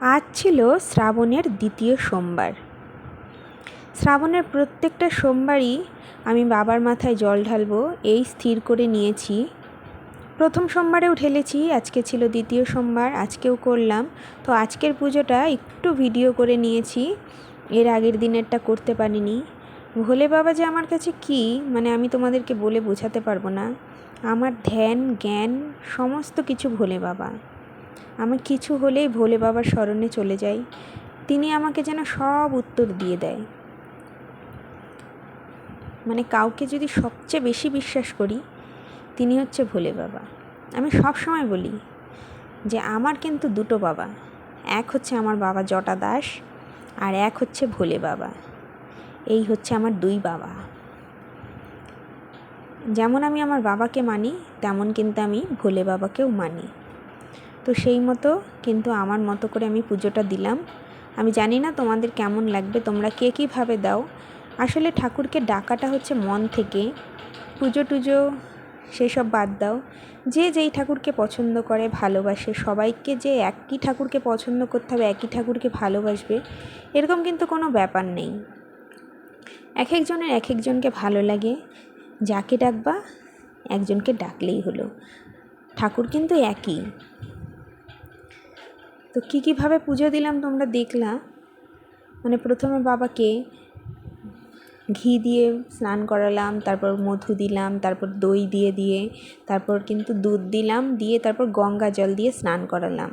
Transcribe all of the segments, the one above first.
আজ ছিল শ্রাবণের দ্বিতীয় সোমবার। শ্রাবণের প্রত্যেকটা সোমবারই আমি বাবার মাথায় জল ঢালবো এই স্থির করে নিয়েছি। প্রথম সোমবারেও ঢেলেছি, আজকে ছিল দ্বিতীয় সোমবার, আজকেও করলাম। তো আজকের পুজোটা একটু ভিডিও করে নিয়েছি, এর আগের দিনেরটা করতে পারিনি। ভোলে বাবা যে আমার কাছে কি, মানে আমি তোমাদেরকে বলে বোঝাতে পারবো না। আমার ধ্যান জ্ঞান সমস্ত কিছু ভোলে বাবা। আমি কিছু হলেই ভোলে বাবার শরণে চলে যাই, তিনি আমাকে যেন সব উত্তর দিয়ে দেয়। মানে কাউকে যদি সবচেয়ে বেশি বিশ্বাস করি, তিনি হচ্ছে ভোলে বাবা। আমি সব সময় বলি যে আমার কিন্তু দুটো বাবা, এক হচ্ছে আমার বাবা জটা দাস, আর এক হচ্ছে ভোলে বাবা। এই হচ্ছে আমার দুই বাবা। যেমন আমি আমার বাবাকে মানি, তেমন কিন্তু আমি ভোলে বাবাকেও মানি। তো সেই মতো কিন্তু আমার মতো করে আমি পুজোটা দিলাম। আমি জানি না তোমাদের কেমন লাগবে, তোমরা কে কীভাবে দাও। আসলে ঠাকুরকে ডাকাটা হচ্ছে মন থেকে। পুজো টুজো সেসব বাদ দাও, যে যেই ঠাকুরকে পছন্দ করে ভালোবাসে, সবাইকে যে একই ঠাকুরকে পছন্দ করতে হবে, একই ঠাকুরকে ভালোবাসবে, এরকম কিন্তু কোনো ব্যাপার নেই। এক একজনের এক একজনকে ভালো লাগে, যাকে ডাকবা একজনকে ডাকলেই হলো। ঠাকুর কিন্তু একই। তো কীভাবে পুজো দিলাম তোমরা দেখলা। মানে প্রথমে বাবাকে ঘি দিয়ে স্নান করালাম, তারপর মধু দিলাম, তারপর দই দিয়ে তারপর কিন্তু দুধ দিলাম, দিয়ে তারপর গঙ্গা জল দিয়ে স্নান করালাম।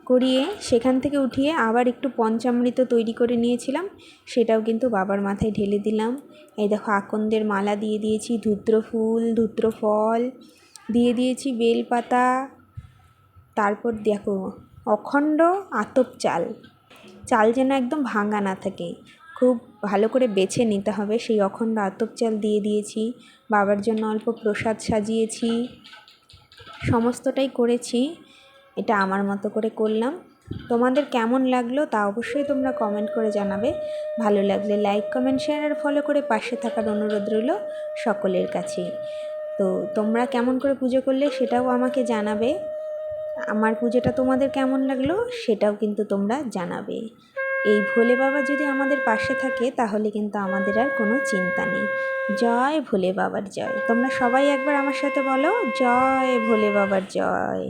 করিয়ে সেখান থেকে উঠিয়ে আবার একটু পঞ্চামৃত তৈরি করে নিয়েছিলাম, সেটাও কিন্তু বাবার মাথায় ঢেলে দিলাম। এই দেখো আকন্দের মালা দিয়ে দিয়েছি, ধূত্র ফুল ধূত্র ফল দিয়ে দিয়েছি, বেলপাতা, তারপর দেখো অখণ্ড আতপ চাল, চাল যেন একদম ভাঙা না থাকে, খুব ভালো করে বেছে নিতে হবে, সেই অখণ্ড আতপ চাল দিয়ে দিয়েছি। বাবার জন্য অল্প প্রসাদ সাজিয়েছি, সমস্তটাই করেছি। এটা আমার মতো করে করলাম। তোমাদের কেমন লাগলো তা অবশ্যই তোমরা কমেন্ট করে জানাবে। ভালো লাগলে লাইক কমেন্ট শেয়ার আর ফলো করে পাশে থাকার অনুরোধ রইল সকলের কাছে। তো তোমরা কেমন করে পুজো করলে সেটাও আমাকে জানাবে। আমার পুজোটা তোমাদের কেমন লাগলো সেটাও কিন্তু তোমরা জানাবে। এই ভোলে বাবা যদি আমাদের পাশে থাকে তাহলে কিন্তু আমাদের আর কোনো চিন্তা নেই। জয় ভোলে বাবার জয়। তোমরা সবাই একবার আমার সাথে বলো, জয় ভোলে বাবার জয়।